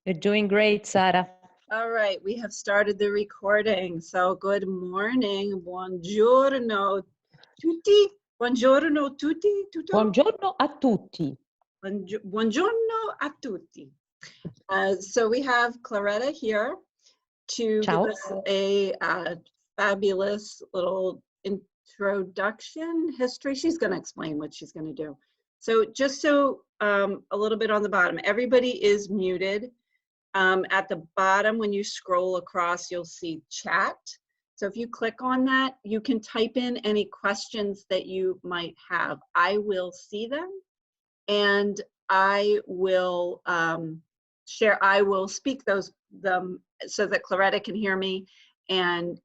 You're doing great, Sara. All right, we have started the recording. So good morning, buongiorno tutti, buongiorno tutti, tutto? Buongiorno a tutti. Buongiorno a tutti. So we have Claretta here to Ciao. give us a fabulous little introduction, history. She's going to explain what she's going to do. So just a little bit on the bottom, everybody is muted. At the bottom, when you scroll across, you'll see chat. So if you click on that, you can type in any questions that you might have. I will see them, and I will I will speak them so that Claretta can hear me. And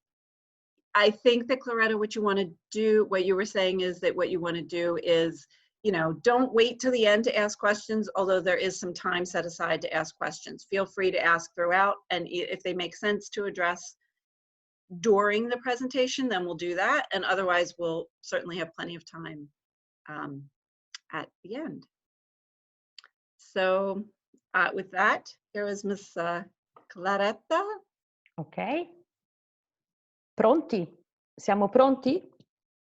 I think that, Claretta, what you want to do, what you were saying is that what you want to do is, you know, don't wait till the end to ask questions, although there is some time set aside to ask questions. Feel free to ask throughout, and if they make sense to address during the presentation, then we'll do that, and otherwise we'll certainly have plenty of time at the end. So with that, here is Miss Claretta. Ok. Pronti? Siamo pronti?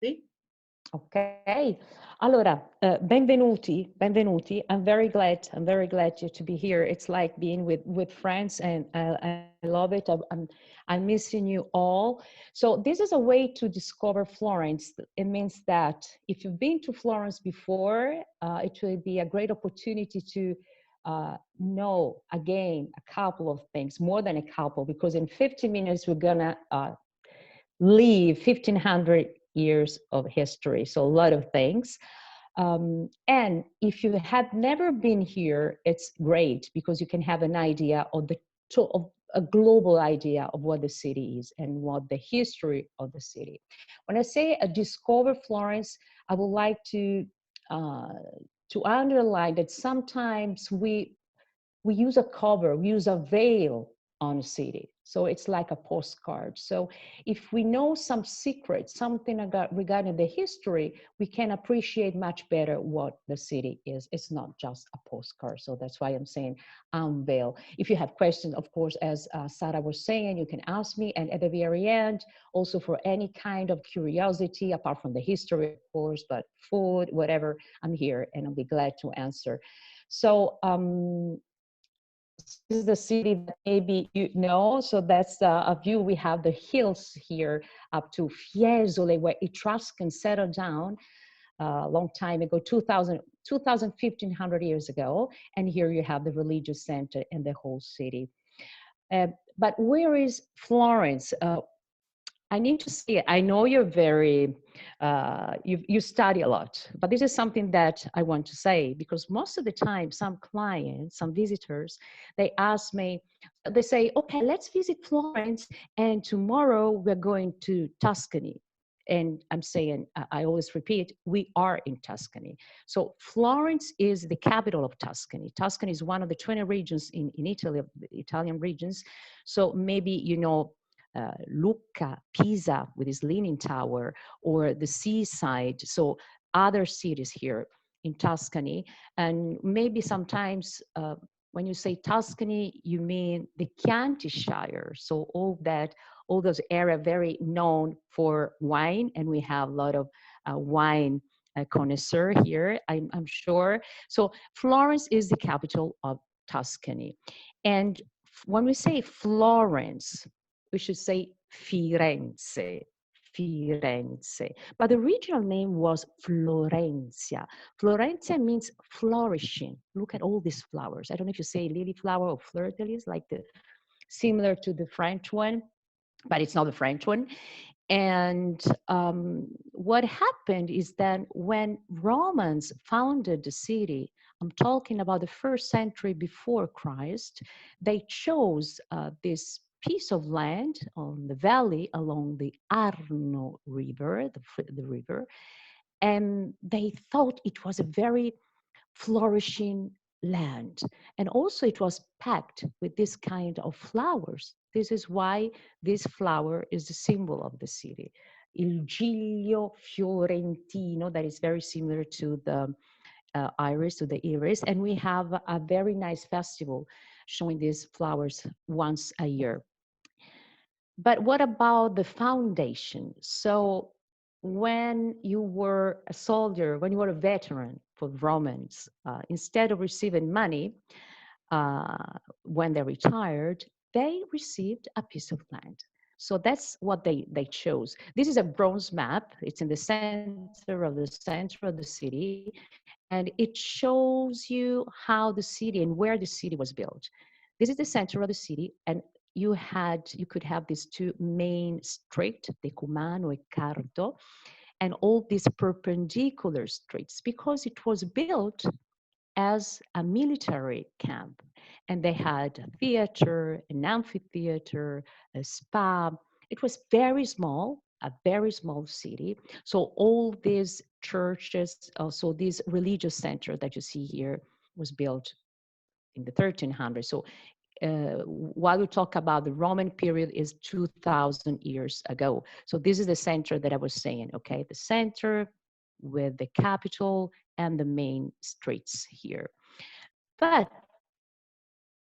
Sì. Ok. Allora, benvenuti, benvenuti. I'm very glad to be here. It's like being with friends, and I love it. I'm missing you all. So this is a way to discover Florence. It means that if you've been to Florence before, it will be a great opportunity to know again a couple of things, more than a couple, because in 50 minutes we're gonna leave 1500 years of history, so a lot of things. And if you have never been here, it's great because you can have an idea of a global idea of what the city is and what the history of the city. When I say discover Florence, I would like to underline that sometimes we use a cover, we use a veil on a city. So it's like a postcard. So if we know some secrets, something regarding the history, we can appreciate much better what the city is. It's not just a postcard. So that's why I'm saying unveil. If you have questions, of course, as Sara was saying, you can ask me. And at the very end, also for any kind of curiosity, apart from the history, of course, but food, whatever, I'm here and I'll be glad to answer. So, this is the city that maybe you know, so that's a view. We have the hills here up to Fiesole, where Etruscans settled down a long time ago, 1500 years ago. And here you have the religious center and the whole city. But where is Florence? I need to say, I know you're very, you study a lot, but this is something that I want to say, because most of the time, some clients, some visitors, they ask me, they say, okay, let's visit Florence, and tomorrow we're going to Tuscany. And I'm saying, I always repeat, we are in Tuscany. So Florence is the capital of Tuscany. Tuscany is one of the 20 regions in Italy, the Italian regions. So maybe, you know, Lucca, Pisa with its Leaning Tower, or the seaside. So other cities here in Tuscany. And maybe sometimes when you say Tuscany, you mean the Chianti Shire. So all those areas very known for wine, and we have a lot of wine connoisseur here, I'm sure. So Florence is the capital of Tuscany. And when we say Florence, we should say Firenze, Firenze. But the original name was Florencia. Florencia means flourishing. Look at all these flowers. I don't know if you say lily flower or fleur de lis, like similar to the French one, but it's not the French one. And what happened is that when Romans founded the city, I'm talking about the 1st century before Christ, they chose this piece of land on the valley along the Arno River, the river, and they thought it was a very flourishing land. And also it was packed with this kind of flowers. This is why this flower is the symbol of the city. Il Giglio Fiorentino, that is very similar to the iris, to the iris. And we have a very nice festival showing these flowers once a year. But what about the foundation? So when you were a soldier, when you were a veteran for Romans, instead of receiving money when they retired, they received a piece of land. So that's what they chose. This is a bronze map. It's in the center of the city, and it shows you how the city and where the city was built. This is the center of the city, and you could have these two main streets, Decumano and Cardo, and all these perpendicular streets because it was built as a military camp. And they had a theater, an amphitheater, a spa. It was very small, a very small city. So all these churches, also this religious center that you see here was built in the 1300s. So while we talk about the Roman period is 2000 years ago. So this is the center that I was saying, okay? The center with the capital and the main streets here. But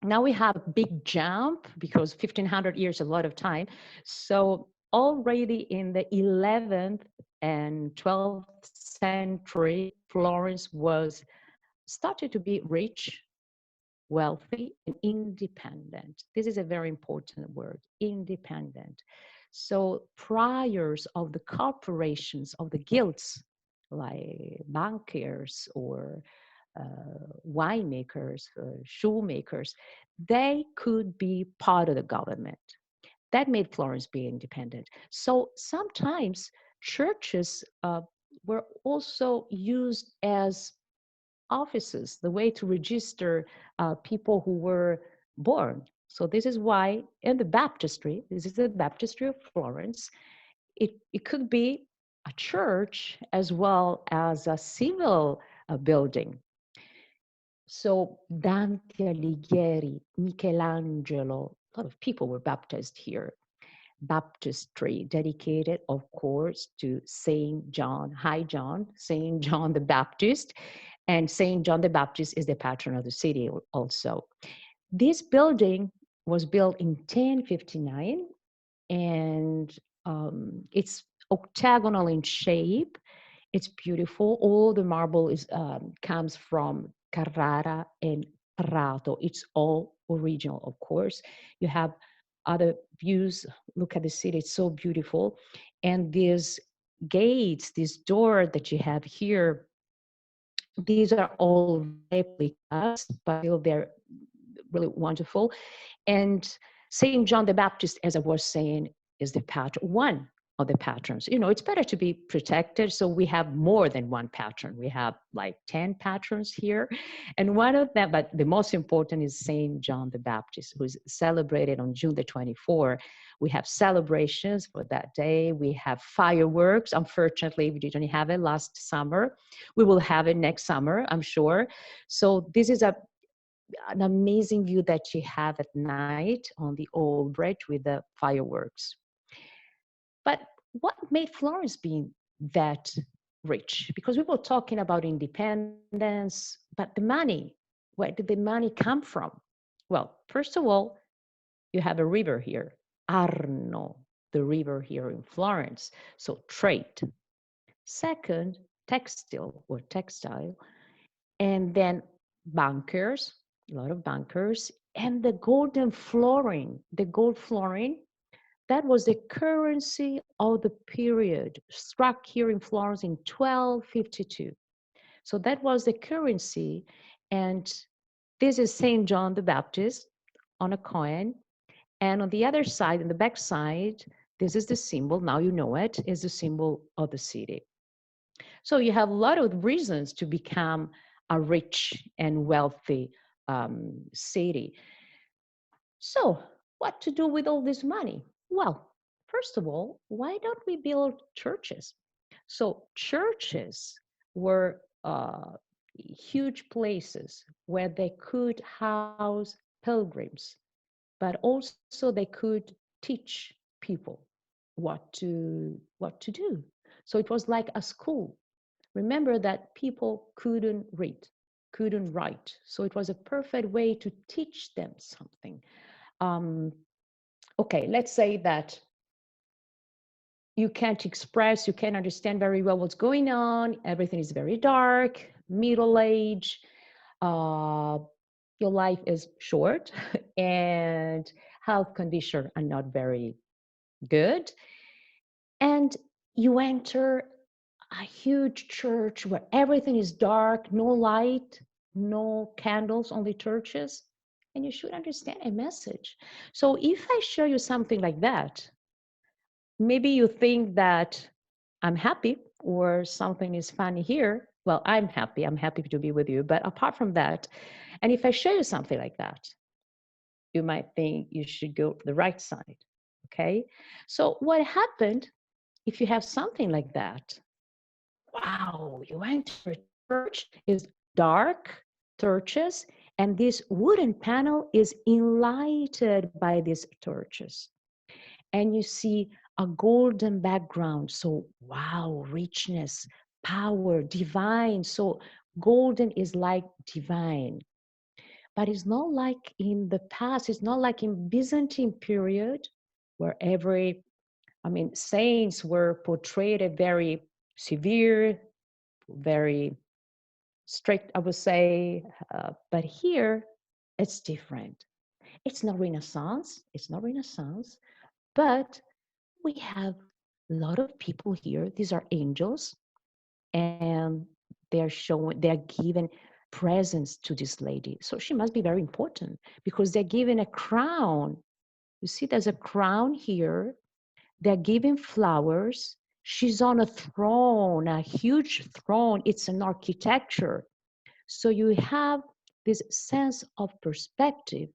now we have a big jump because 1500 years, a lot of time. So already in the 11th and 12th century, Florence was started to be rich, wealthy, and independent. This is a very important word, independent. So priors of the corporations, of the guilds, like bankers or winemakers, shoemakers, they could be part of the government. That made Florence be independent. So sometimes churches were also used as offices, the way to register people who were born. So this is why in the baptistry, this is the baptistry of Florence, it could be a church as well as a civil building. So Dante Alighieri, Michelangelo, a lot of people were baptized here. Baptistry dedicated, of course, to Saint John, High John, Saint John the Baptist, and Saint John the Baptist is the patron of the city also. This building was built in 1059, and it's octagonal in shape. It's beautiful. All the marble comes from Carrara and Prato. It's all original, of course. You have other views. Look at the city. It's so beautiful. And these gates, this door that you have here, these are all replicas, but still they're really wonderful. And Saint John the Baptist, as I was saying, is the patron, one of the patrons. You know, it's better to be protected, so we have more than one patron. We have like 10 patrons here, and one of them, but the most important is Saint John the Baptist, who's celebrated on June the 24th. We have celebrations for that day. We have fireworks. Unfortunately, we didn't have it last summer. We will have it next summer, I'm sure. So this is an amazing view that you have at night on the old bridge with the fireworks. But what made Florence being that rich? Because we were talking about independence, but the money, where did the money come from? Well, first of all, you have a river here, Arno, the river here in Florence, so trade. Second, textile, and then bankers, a lot of bankers, and the golden florin, the gold florin, that was the currency of the period, struck here in Florence in 1252. So that was the currency, and this is Saint John the Baptist on a coin, and on the other side, in the back side, this is the symbol, now you know it, is the symbol of the city. So you have a lot of reasons to become a rich and wealthy city. So what to do with all this money? Well, first of all, why don't we build churches? So churches were huge places where they could house pilgrims, but also they could teach people what to do. So it was like a school. Remember that people couldn't read. couldn't write. So it was a perfect way to teach them something. Okay, let's say that you can't express, you can't understand very well what's going on. Everything is very dark, middle age. Your life is short and health conditions are not very good. And you enter a huge church where everything is dark, no light, no candles, only torches, and you should understand a message. So if I show you something like that, maybe you think that I'm happy or something is funny here. Well, I'm happy to be with you. But apart from that, and if I show you something like that, you might think you should go to the right side. Okay. So what happened if you have something like that? Wow, you enter a church, is dark, torches, and this wooden panel is enlightened by these torches. And you see a golden background. So, wow, richness, power, divine. So, golden is like divine. But it's not like in the past, it's not like in Byzantine period, where saints were portrayed very severe, very strict, I would say. But here, it's different. It's not Renaissance, but we have a lot of people here. These are angels, and they're given presents to this lady. So she must be very important because they're given a crown. You see, there's a crown here. They're giving flowers. She's on a throne, a huge throne. It's an architecture. So you have this sense of perspective.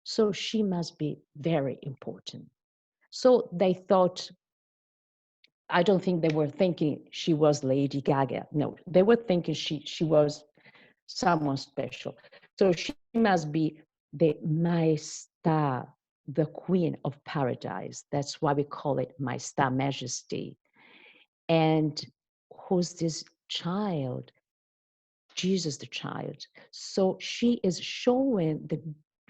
So she must be very important. So they thought, I don't think they were thinking she was Lady Gaga. No, they were thinking she was someone special. So she must be the Maestà, the Queen of Paradise. That's why we call it Maestà, Majesty. And who's this child? Jesus the child. So she is showing the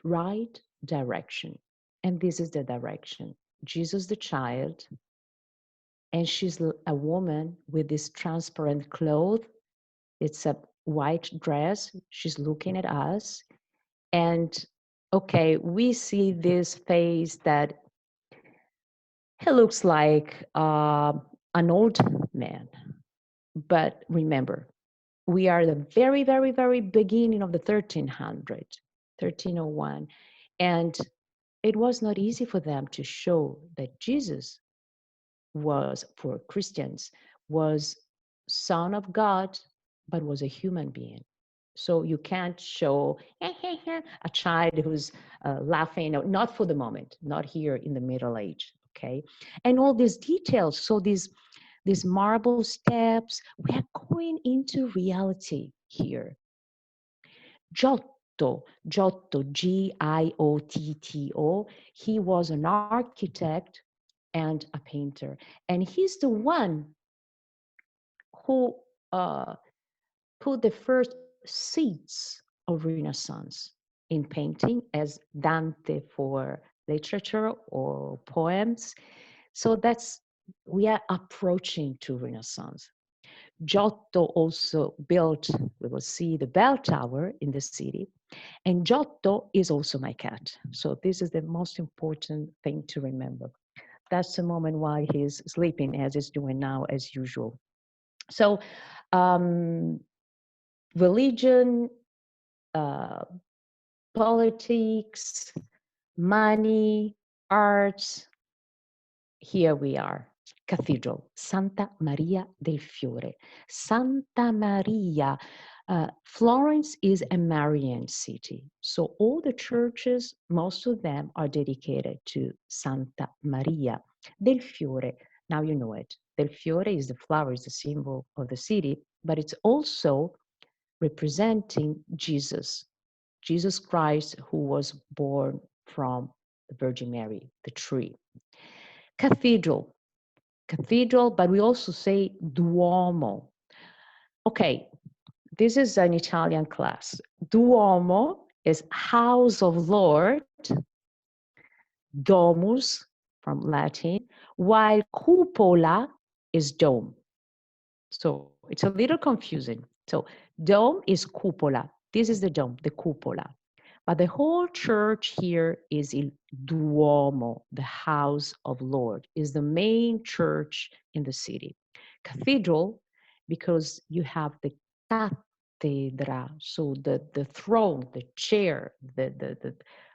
right direction. And this is the direction. Jesus the child, and she's a woman with this transparent cloth. It's a white dress. She's looking at us. And okay, we see this face that he looks like an old man. But remember, we are the very, very, very beginning of the 1301. And it was not easy for them to show that Jesus was, for Christians, was Son of God, but was a human being. So you can't show a child who's laughing, no, not for the moment, not here in the Middle Age, okay? And all these details, so these marble steps, we are going into reality here. Giotto, Giotto, he was an architect and a painter. And he's the one who put the first seeds of Renaissance in painting, as Dante for literature or poems. So we are approaching to Renaissance. Giotto also built, we will see the bell tower in the city. And Giotto is also my cat. So this is the most important thing to remember. That's the moment while he's sleeping, as he's doing now, as usual. So religion, politics, money, arts, here we are. Cathedral, Santa Maria del Fiore. Santa Maria. Florence is a Marian city. So all the churches, most of them are dedicated to Santa Maria del Fiore. Now you know it. Del Fiore is the flower, is the symbol of the city, but it's also representing Jesus Christ, who was born from the Virgin Mary, the tree. Cathedral, but we also say Duomo. Okay, this is an Italian class. Duomo is house of Lord, domus from Latin, while cupola is dome. So it's a little confusing. So dome is cupola. This is the dome, the cupola. But the whole church here is il Duomo, the house of Lord, is the main church in the city. Cathedral, because you have the cattedra, so the throne, the chair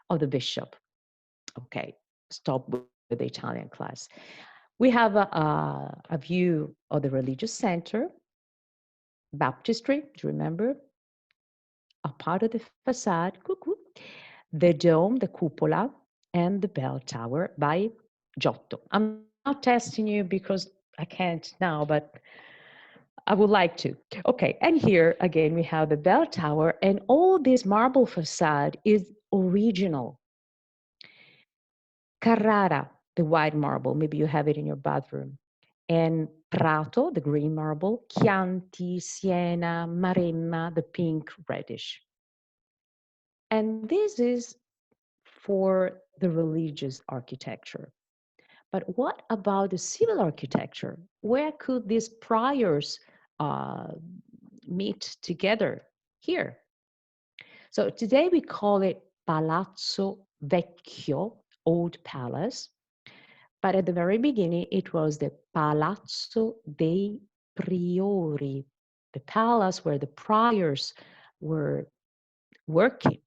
of the bishop. Okay, stop with the Italian class. We have a view of the religious center, baptistry, do you remember? A part of the facade, the dome, the cupola, and the bell tower by Giotto. I'm not testing you because I can't now, but I would like to. Okay, and here again we have the bell tower, and all this marble facade is original. Carrara, the white marble, maybe you have it in your bathroom. And Prato, the green marble, Chianti, Siena, Maremma, the pink reddish. And this is for the religious architecture. But what about the civil architecture? Where could these priors meet together? Here. So today we call it Palazzo Vecchio, Old Palace. But at the very beginning, it was the Palazzo dei Priori, the palace where the priors were working.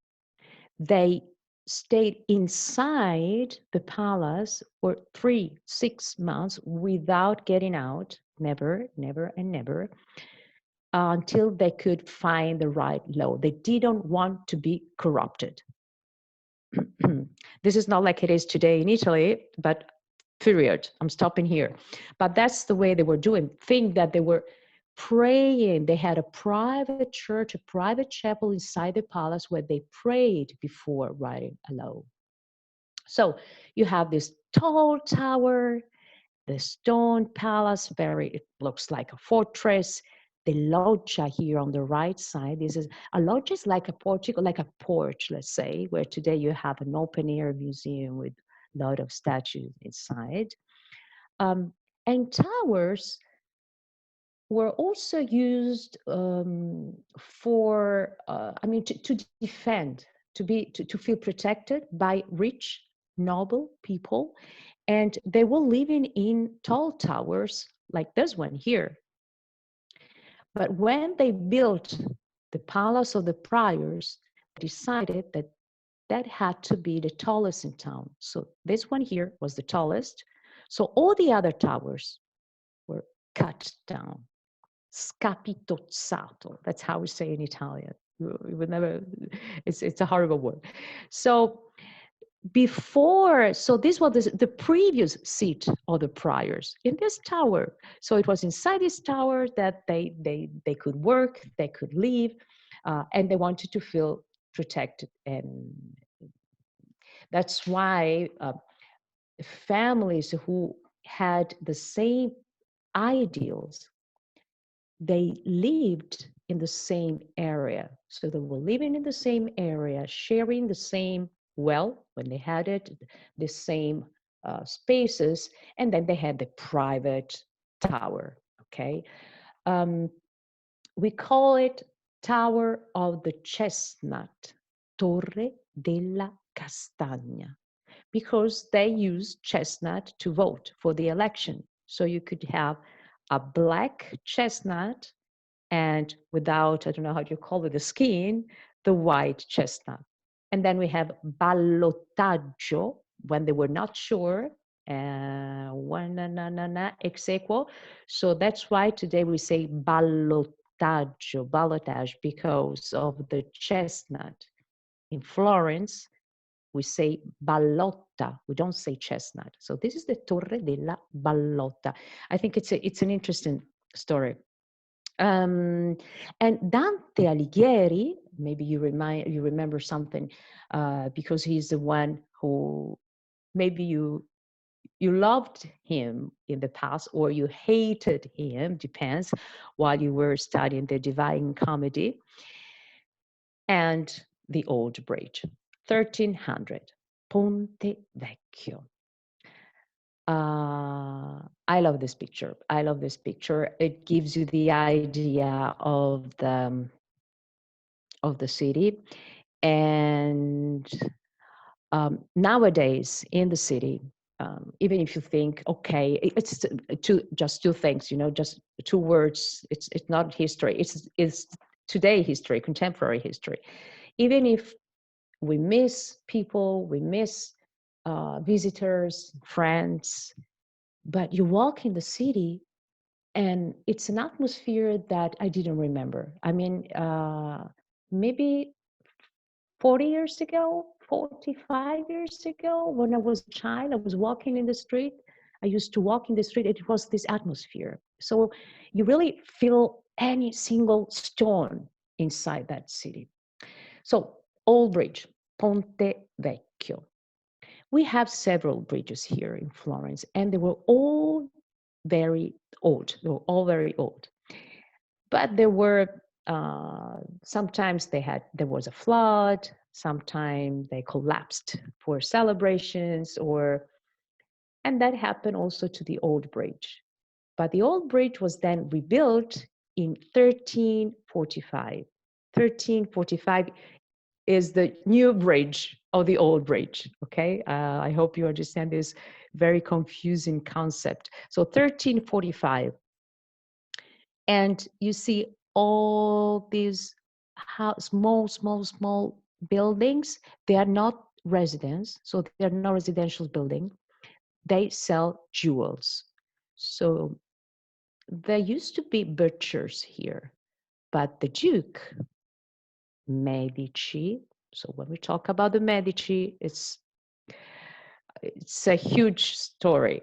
They stayed inside the palace for 3-6 months without getting out, never, never, and never, until they could find the right law. They didn't want to be corrupted. This is not like it is today in Italy, but period. I'm stopping here. But that's the way they were doing. Think that they were praying. They had a private church, a private chapel inside the palace where they prayed before writing a law. So you have this tall tower, the stone palace, it looks like a fortress. The loggia here on the right side, this is a loggia is like a portico, like a porch, let's say, where today you have an open air museum with a lot of statues inside. And towers were also used for, to defend, to feel protected by rich, noble people. And they were living in tall towers like this one here. But when they built the Palace of the Priors, they decided that that had to be the tallest in town. So this one here was the tallest. So all the other towers were cut down. Scapitozzato. That's how we say in Italian. You would never, it's a horrible word. So this was the previous seat of the priors in this tower. So it was inside this tower that they could work, they could live, and they wanted to feel protected. And that's why families who had the same ideals, they lived in the same area. So they were living in the same area, sharing the same well, when they had it, the same spaces, and then they had the private tower, okay? We call it Tower of the Chestnut, Torre della Castagna, because they used chestnut to vote for the election. So you could have a black chestnut and without, I don't know how you call it, the skin, the white chestnut. And then we have ballottaggio, when they were not sure, ex aequo. So that's why today we say ballotage, because of the chestnut. In Florence, we say ballotta, we don't say chestnut. So this is the Torre della Ballotta. I think it's an interesting story. And Dante Alighieri, maybe you remember something, because he's the one who maybe you you loved him in the past or you hated him, depends, while you were studying the Divine Comedy, and the Old Bridge, 1300, Ponte Vecchio. I love this picture. I love this picture. It gives you the idea of the city. And nowadays in the city, even if you think, okay, it's just two things, you know, just two words. It's not history. It's today history, contemporary history. Even if we miss people, we miss visitors, friends, but you walk in the city and it's an atmosphere that I didn't remember. I mean, maybe 40 years ago, 45 years ago, when I was a child, I was walking in the street. I used to walk in the street. It was this atmosphere. So you really feel any single stone inside that city. So, Old Bridge, Ponte Vecchio. We have several bridges here in Florence, and they were all very old. They were all very old. But there were sometimes there was a flood. Sometimes they collapsed for celebrations, and that happened also to the Old Bridge. But the Old Bridge was then rebuilt in 1345. 1345 is the new bridge of the Old Bridge. Okay, I hope you understand this very confusing concept. So 1345, and you see all these small buildings. They are not residence, so they are not residential building. They sell jewels. So there used to be butchers here, but the Duke Medici. So when we talk about the Medici, it's a huge story.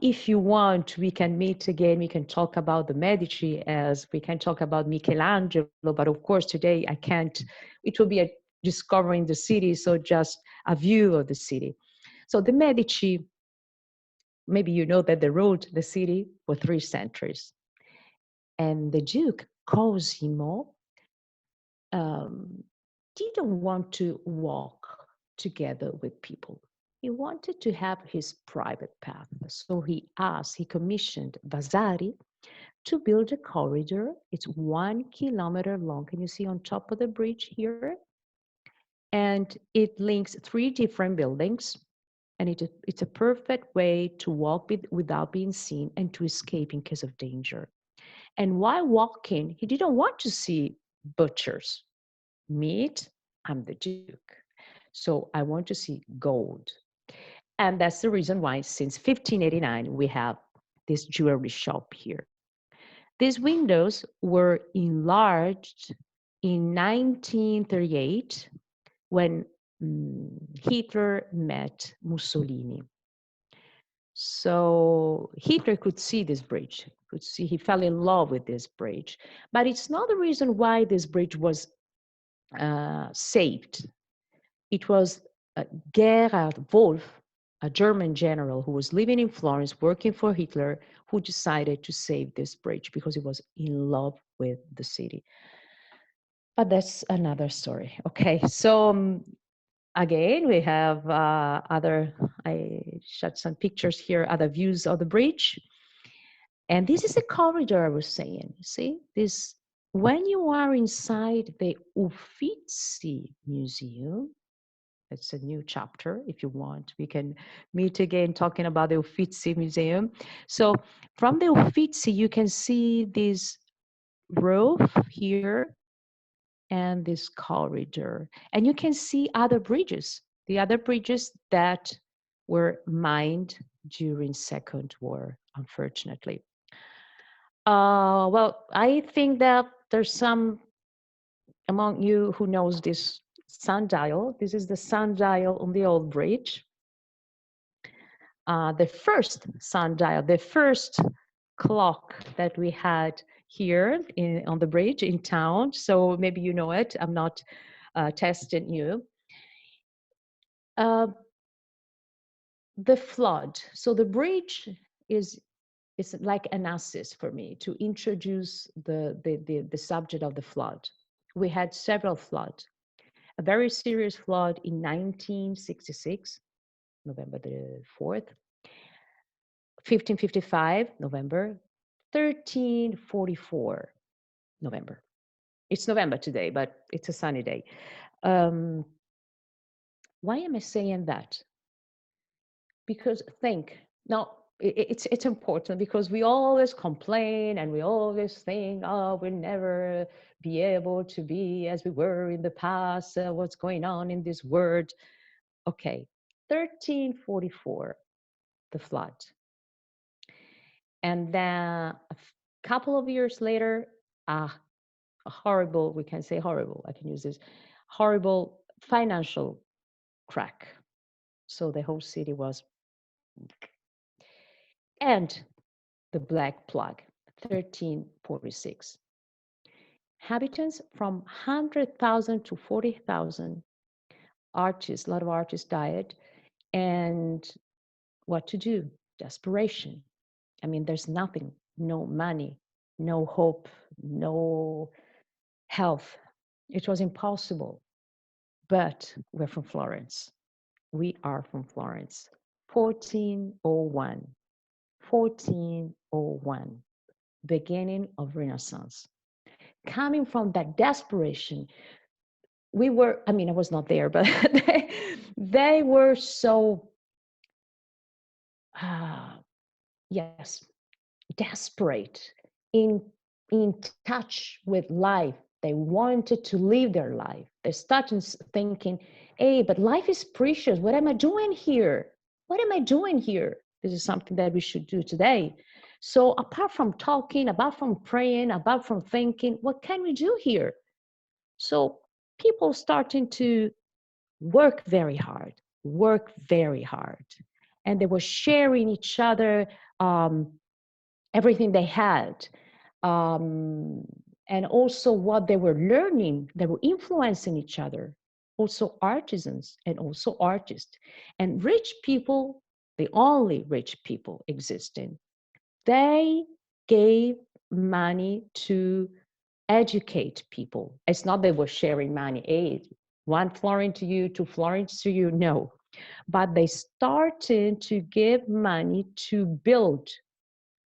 If you want, we can meet again. We can talk about the Medici as we can talk about Michelangelo. But of course, today I can't. It will be a discovering the city, so just a view of the city. So the Medici, maybe you know that they ruled the city for 3 centuries. And the Duke Cosimo didn't want to walk together with people. He wanted to have his private path. So he commissioned Vasari to build a corridor. It's 1 kilometer long. Can you see on top of the bridge here? And it links 3 different buildings. And it's a perfect way to walk without being seen and to escape in case of danger. And while walking, he didn't want to see butchers. Meat, I'm the Duke. So I want to see gold. And that's the reason why since 1589, we have this jewelry shop here. These windows were enlarged in 1938 when Hitler met Mussolini. So Hitler could see this bridge, he fell in love with this bridge. But it's not the reason why this bridge was saved. It was Gerhard Wolff, a German general who was living in Florence, working for Hitler, who decided to save this bridge because he was in love with the city. But that's another story. Okay, so again, we have I shot some pictures here, other views of the bridge. And this is a corridor I was saying. See, this, when you are inside the Uffizi Museum, it's a new chapter. If you want, we can meet again talking about the Uffizi Museum. So from the Uffizi, you can see this roof here and this corridor. And you can see other bridges, the other bridges that were mined during Second War, unfortunately. Well, I think that there's some among you who knows this sundial. This is the sundial on the old bridge. The first sundial, the first clock that we had here on the bridge in town. So maybe you know it. I'm not testing you. the flood. So the bridge is like an assist for me to introduce the subject of the flood. We had several floods. A very serious flood in 1966, November the 4th, 1555, November, 1344, November. It's November today, but it's a sunny day. Why am I saying that? Because think, now it's important because we always complain and we always think, oh, we'll never be able to be as we were in the past. What's going on in this world? Okay, 1344, the flood. And then a couple of years later, a horrible, we can say horrible, I can use this, horrible financial crack. So the whole city was, and the Black Plague, 1346. Inhabitants from 100,000 to 40,000. Artists, a lot of artists died. And what to do? Desperation. I mean, there's nothing, no money, no hope, no health. It was impossible. But we're from Florence. We are from Florence. 1401. 1401. Beginning of Renaissance. Coming from that desperation, we were, I mean, I was not there, but they were so, yes, desperate, in touch with life. They wanted to live their life. They started thinking, hey, but life is precious. What am I doing here? What am I doing here? This is something that we should do today. So apart from talking, apart from praying, apart from thinking, what can we do here? So people starting to work very hard, and they were sharing each other everything they had, and also what they were learning. They were influencing each other, also artisans and also artists. And rich people, the only rich people existing, they gave money to educate people. It's not they were sharing money, aid, 1 florin to you, 2 florins to you, no. But they started to give money to build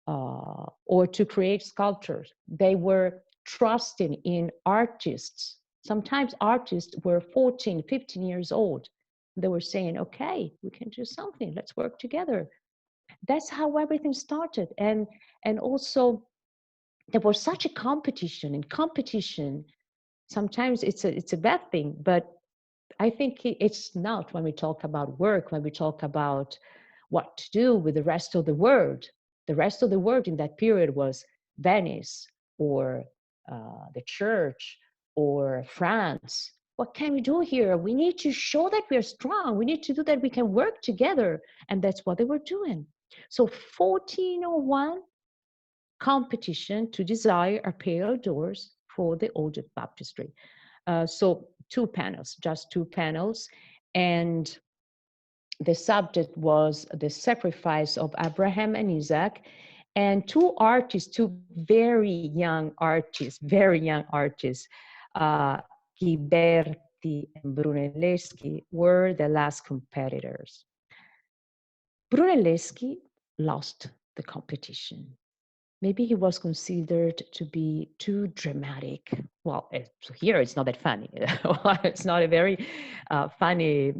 or to create sculptures. They were trusting in artists. Sometimes artists were 14, 15 years old. They were saying, okay, we can do something, let's work together. That's how everything started. And also there was such a competition, and competition, sometimes it's a bad thing, but I think it's not when we talk about work, when we talk about what to do with the rest of the world. The rest of the world in that period was Venice or the church or France. What can we do here? We need to show that we're strong. We need to do that we can work together. And that's what they were doing. So 1401, competition to desire a pair of doors for the old baptistry. So 2 panels, just 2 panels. And the subject was the sacrifice of Abraham and Isaac. And 2 artists, 2 very young artists, Ghiberti and Brunelleschi, were the last competitors. Brunelleschi lost the competition. Maybe he was considered to be too dramatic. Well, here it's not that funny. It's not a very funny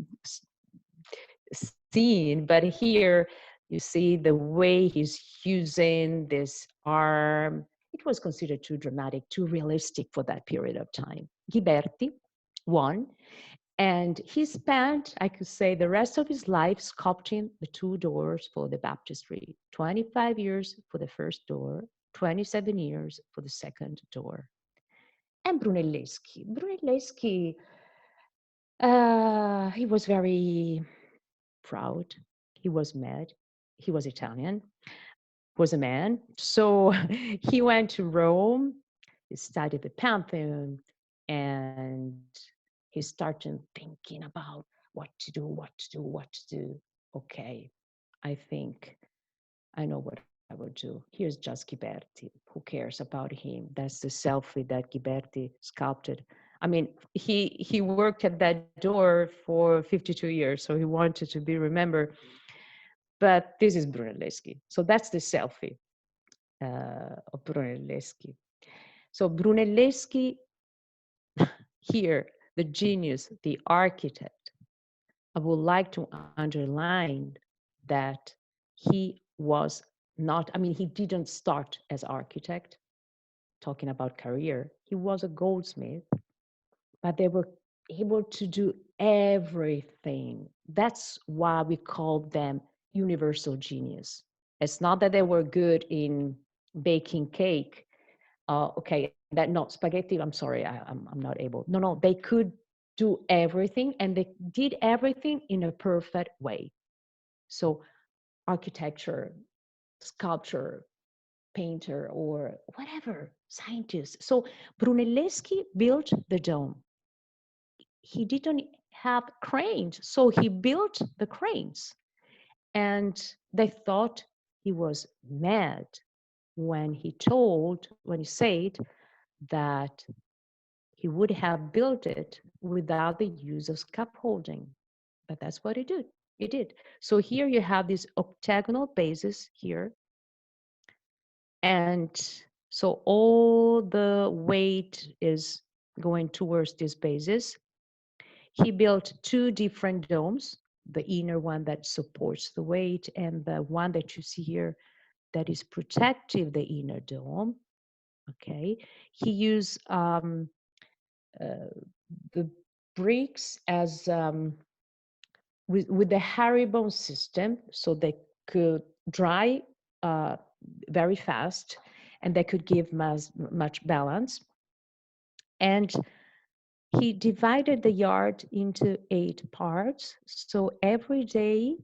scene, but here you see the way he's using this arm. It was considered too dramatic, too realistic for that period of time. Ghiberti won, and he spent, I could say, the rest of his life sculpting the 2 doors for the baptistry. 25 years for the first door, 27 years for the second door. And Brunelleschi, he was very proud. He was mad. He was Italian, was a man. So he went to Rome, he studied the Pantheon, and he started thinking about what to do. okay, I think I know what I will do. Here's just Ghiberti. Who cares about him? That's the selfie that Ghiberti sculpted. I mean, he worked at that door for 52 years, so he wanted to be remembered. But this is Brunelleschi. So that's the selfie of Brunelleschi. So Brunelleschi, here, the genius, the architect, I would like to underline that he was not, I mean, he didn't start as architect, talking about career. He was a goldsmith, but they were able to do everything. That's why we call them universal genius. It's not that they were good in baking cake. Okay, that no spaghetti. I'm sorry, I'm not able. No, no, they could do everything, and they did everything in a perfect way. So architecture, sculpture, painter, or whatever, scientist. So Brunelleschi built the dome. He didn't have cranes, so he built the cranes. And they thought he was mad when when he said that he would have built it without the use of scaffolding. But that's what he did. He did. So here you have this octagonal basis here. And so all the weight is going towards this basis. He built two different domes, the inner one that supports the weight and the one that you see here that is protective, the inner dome. Okay. He used the bricks as with the herringbone system, so they could dry uh, very fast and they could give much balance. And he divided the yard into 8 parts. So every day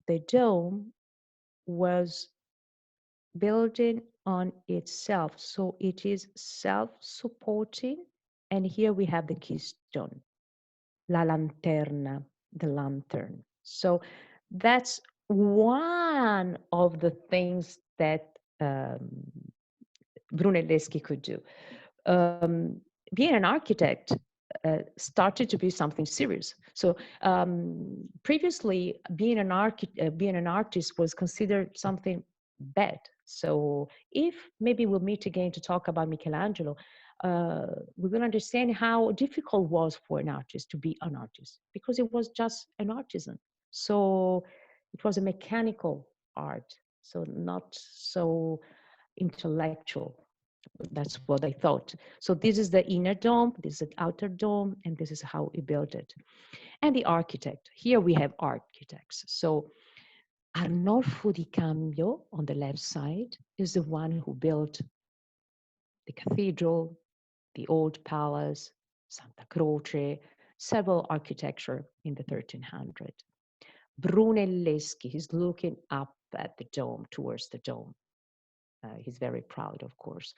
the dome was building on itself. So it is self-supporting. And here we have the keystone, la lanterna, the lantern. So that's one of the things that Brunelleschi could do. Being an architect started to be something serious. So previously, being an artist was considered something bad. So if maybe we'll meet again to talk about Michelangelo, we will understand how difficult it was for an artist to be an artist because it was just an artisan. So it was a mechanical art, so not so intellectual. That's what I thought. So this is the inner dome, this is the outer dome, and this is how he built it. And the architect, here we have architects. So Arnolfo di Cambio on the left side is the one who built the cathedral, the old palace, Santa Croce, several architecture in the 1300. Brunelleschi, he's looking up at the dome, towards the dome. He's very proud, of course.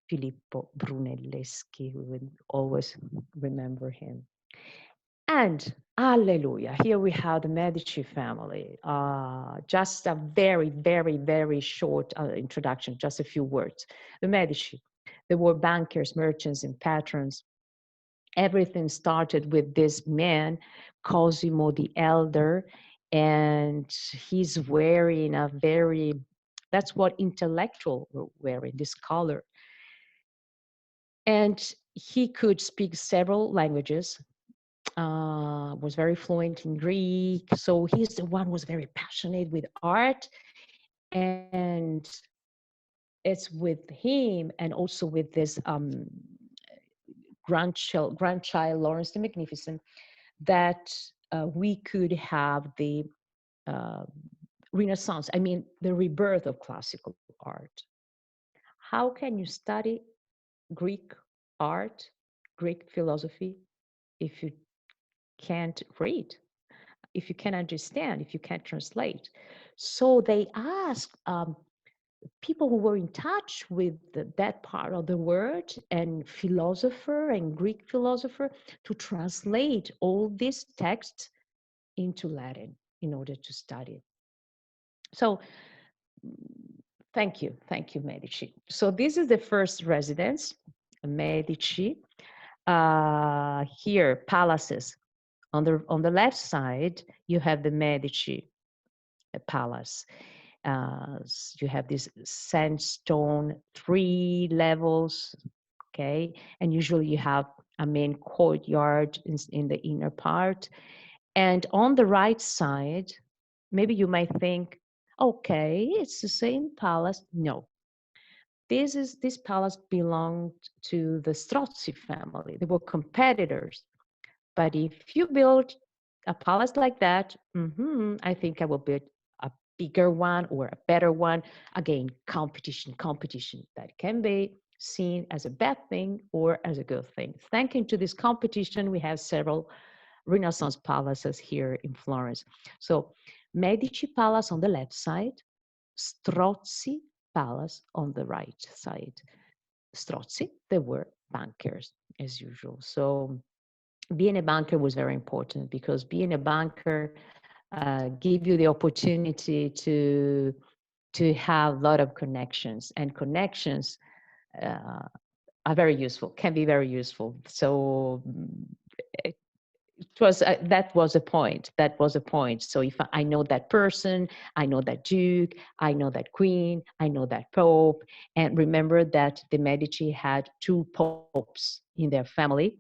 Filippo Brunelleschi, we will always remember him. And hallelujah, here we have the Medici family. Just a very, very, very short introduction, just a few words. The Medici, they were bankers, merchants, and patrons. Everything started with this man, Cosimo the Elder, and he's wearing a very, that's what intellectual were wearing, this color. And he could speak several languages, was very fluent in Greek. So he's the one who was very passionate with art. And it's with him and also with this grandchild Lawrence the Magnificent that we could have the uh, Renaissance, I mean, the rebirth of classical art. How can you study Greek art, Greek philosophy, if you can't read, if you can't understand, if you can't translate? So they asked people who were in touch with that part of the world and philosopher and Greek philosopher to translate all these texts into Latin in order to study. So thank you, Medici. So this is the first residence, Medici. Here, palaces. On the left side, you have the Medici palace. You have this sandstone, 3 levels, okay? And usually you have a main courtyard in the inner part. And on the right side, maybe you might think, okay, it's the same palace. No, this palace belonged to the Strozzi family. They were competitors. But if you build a palace like that, I think I will build a bigger one or a better one. Again, competition that can be seen as a bad thing or as a good thing. Thanks to this competition, we have several Renaissance palaces here in Florence. So Medici Palace on the left side, Strozzi Palace on the right side. Strozzi, they were bankers as usual. So being a banker was very important because being a banker give you the opportunity to have a lot of connections, and connections are very useful, can be very useful. So it was that was a point. That was a point. So if I know that person, I know that duke, I know that queen, I know that pope, and remember that the Medici had 2 popes in their family.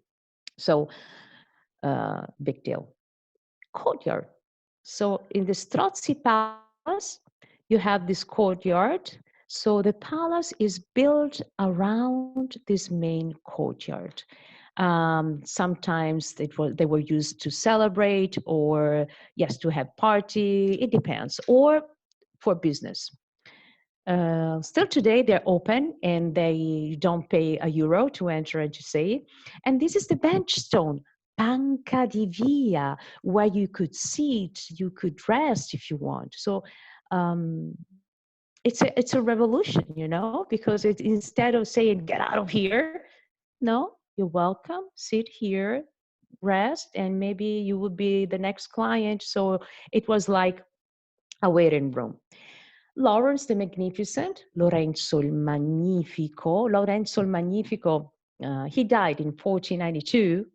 So big deal. Courtyard. So in the Strozzi Palace, you have this courtyard. So the palace is built around this main courtyard. Sometimes they were used to celebrate, or yes, to have party. It depends, or for business. Still today, they're open and they don't pay €1 to enter and to say. And this is the bench stone, Panca di Via, where you could sit, you could rest if you want. So it's a revolution, you know, because instead of saying, get out of here, no, you're welcome, sit here, rest, and maybe you would be the next client. So it was like a waiting room. Lawrence the Magnificent, Lorenzo il Magnifico, he died in 1492.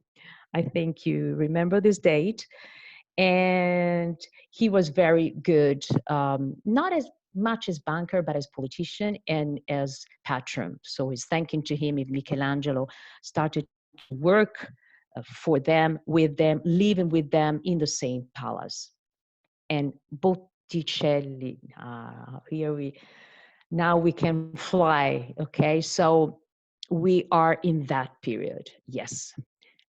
I think you remember this date. And he was very good, not as much as banker, but as politician and as patron. So it's thanking to him if Michelangelo started to work for them, with them, living with them in the same palace. And Botticelli, now we can fly, okay? So we are in that period, yes.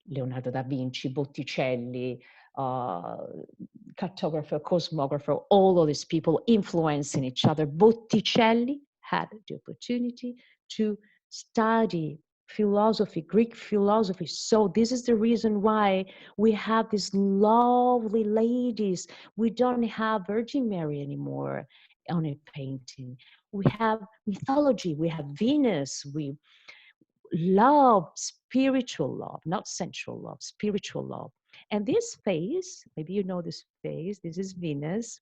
Leonardo da Vinci, Botticelli, cartographer, cosmographer, all of these people influencing each other. Botticelli had the opportunity to study philosophy, Greek philosophy. So this is the reason why we have these lovely ladies. We don't have Virgin Mary anymore on a painting. We have mythology, we have Venus, we love, spiritual love, not sensual love, spiritual love. And this face, maybe you know this face, this is Venus,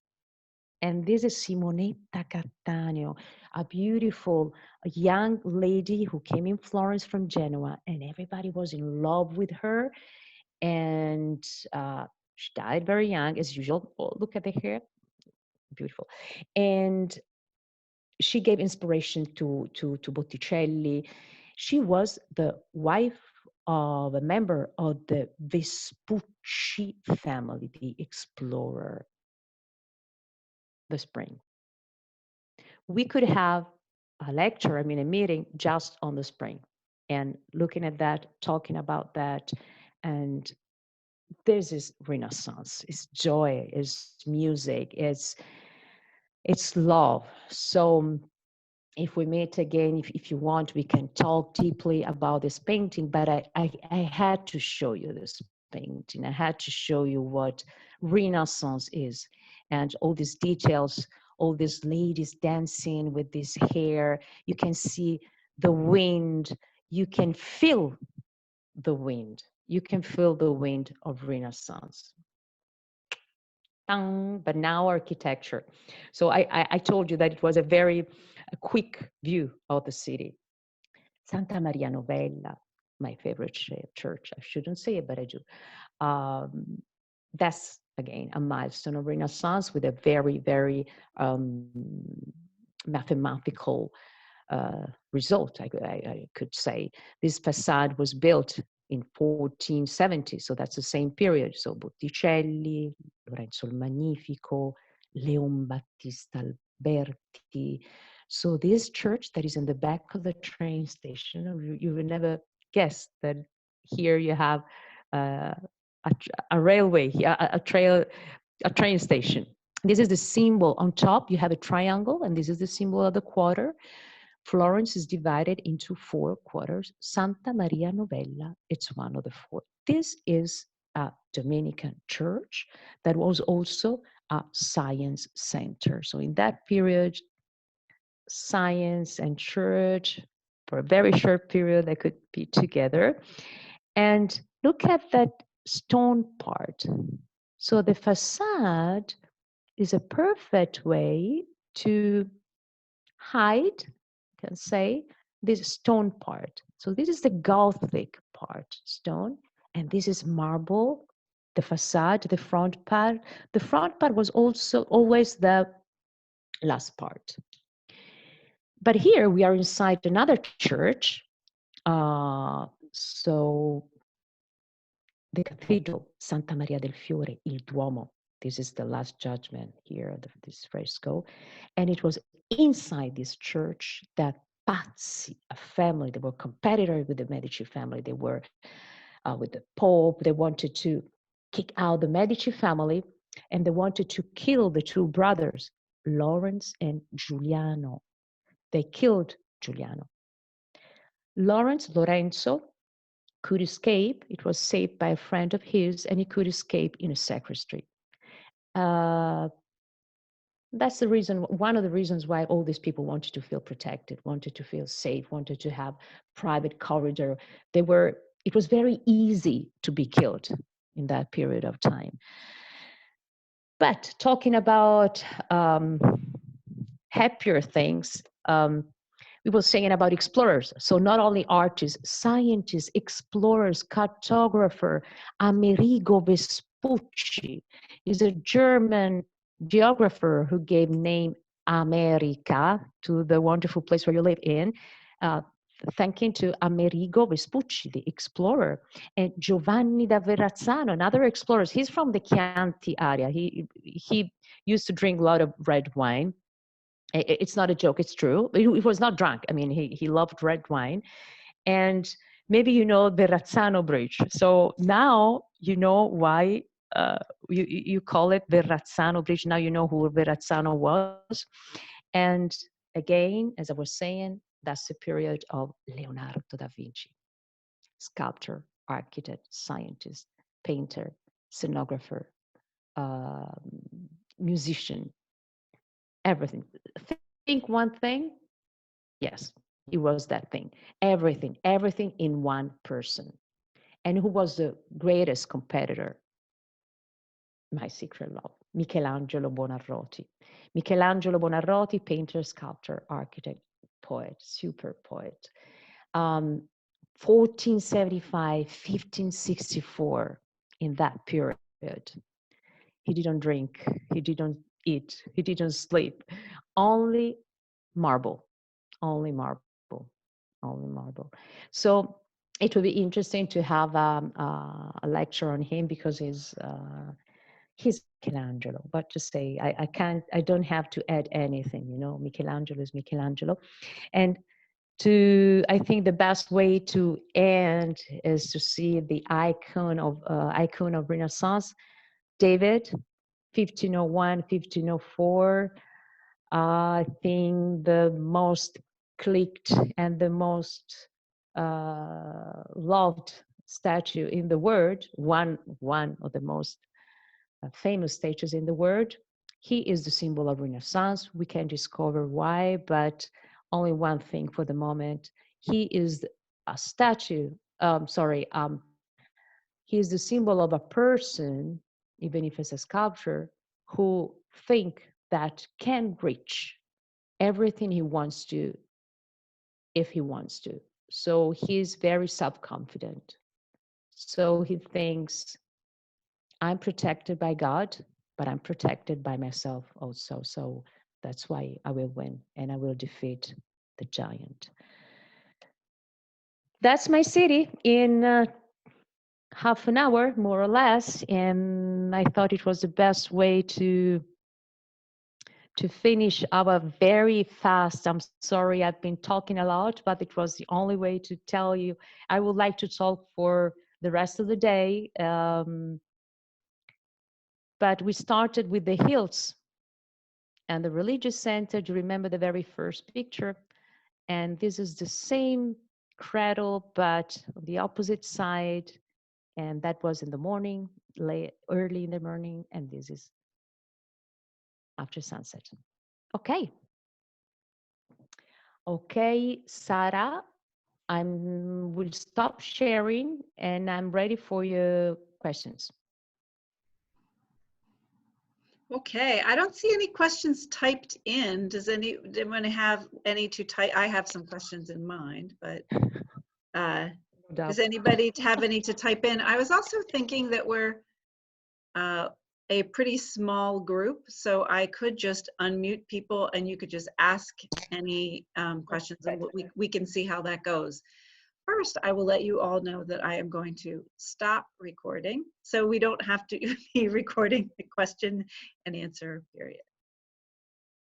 and this is Simonetta Cattaneo, a beautiful young lady who came in Florence from Genoa, and everybody was in love with her. And she died very young, as usual. Oh, look at the hair, beautiful. And she gave inspiration to Botticelli. She was the wife of a member of the Vespucci family, the explorer, the spring. We could have a lecture, I mean, a meeting just on the spring and looking at that, talking about that. And this is Renaissance. It's joy, it's music, it's love. So if we meet again, if you want, we can talk deeply about this painting, but I had to show you this painting. I had to show you what Renaissance is, and all these details, all these ladies dancing with this hair. You can see the wind. You can feel the wind. You can feel the wind of Renaissance. but now architecture. So I told you that it was a quick view of the city. Santa Maria Novella, my favorite church. I shouldn't say it, but I do. That's, again, a milestone of Renaissance with a very mathematical result, I could say. This facade was built in 1470, so that's the same period. So Botticelli, Lorenzo il Magnifico, Leon Battista Alberti. So this church that is in the back of the train station, you would never guess that here you have a railway, a train station. This is the symbol. On top, you have a triangle, and this is the symbol of the quarter. Florence is divided into 4 quarters. Santa Maria Novella, it's one of the 4. This is a Dominican church that was also a science center. So in that period, science and church, for a very short period, they could be together. And look at that stone part. So the facade is a perfect way to hide, can say, this stone part. So this is the Gothic part, stone, and this is marble, the facade, the front part. The front part was also always the last part. But here we are inside another church. So the cathedral, Santa Maria del Fiore, il Duomo. This is the Last Judgment here, this fresco. And it was inside this church that PAZZI, a family, they were competitors with the Medici family. They were with the Pope. They wanted to kick out the Medici family, and they wanted to kill the 2 brothers, Lawrence and Giuliano. They killed Giuliano. Lorenzo, could escape. It was saved by a friend of his, and he could escape in a sacristy. That's the reason, one of the reasons why all these people wanted to feel protected, wanted to feel safe, wanted to have private corridor. It was very easy to be killed in that period of time. But talking about happier things, we were saying about explorers. So not only artists, scientists, explorers, cartographer, Amerigo Vespucci is a German geographer who gave name America to the wonderful place where you live in, thanking to Amerigo Vespucci, the explorer, and Giovanni da Verrazzano, another explorer. He's from the Chianti area. He used to drink a lot of red wine. It's not a joke, it's true. He was not drunk. I mean, he loved red wine. And maybe you know Verrazzano Bridge. So now you know why you call it Verrazzano Bridge. Now you know who Verrazzano was. And again, as I was saying, that's the period of Leonardo da Vinci. Sculptor, architect, scientist, painter, scenographer, musician, everything. Think one thing, yes, he was that thing. Everything in one person. And who was the greatest competitor? My secret love, Michelangelo Buonarroti. Michelangelo Buonarroti, painter, sculptor, architect, poet, super poet. 1475, 1564, in that period. He didn't drink, he didn't eat, he didn't sleep. Only marble, only marble, only marble. So it would be interesting to have a lecture on him because he's Michelangelo. But to say, I don't have to add anything, you know, Michelangelo is Michelangelo. And I think the best way to end is to see the icon of Renaissance, David, 1501, 1504. I think the most clicked and the most loved statue in the world, one of the most famous statues in the world. He is the symbol of Renaissance. We can discover why, but only one thing for the moment. He is a statue, he is the symbol of a person, even if it's a sculpture, who think that can reach everything he wants to if he wants to. So he's very self-confident. So he thinks, I'm protected by God, but I'm protected by myself also. So that's why I will win and I will defeat the giant. That's my city in half an hour, more or less. And I thought it was the best way to finish our very fast. I'm sorry, I've been talking a lot, but it was the only way to tell you. I would like to talk for the rest of the day. But we started with the hills and the religious center. Do you remember the very first picture? And this is the same cradle, but on the opposite side. And that was in the morning, late, early in the morning. And this is after sunset. Okay. Okay, Sarah, I will stop sharing and I'm ready for your questions. Okay, I don't see any questions typed in. Does anyone have any to type? I have some questions in mind, but does anybody have any to type in? I was also thinking that we're a pretty small group, so I could just unmute people and you could just ask any questions and we can see how that goes. First, I will let you all know that I am going to stop recording, so we don't have to be recording the question and answer period.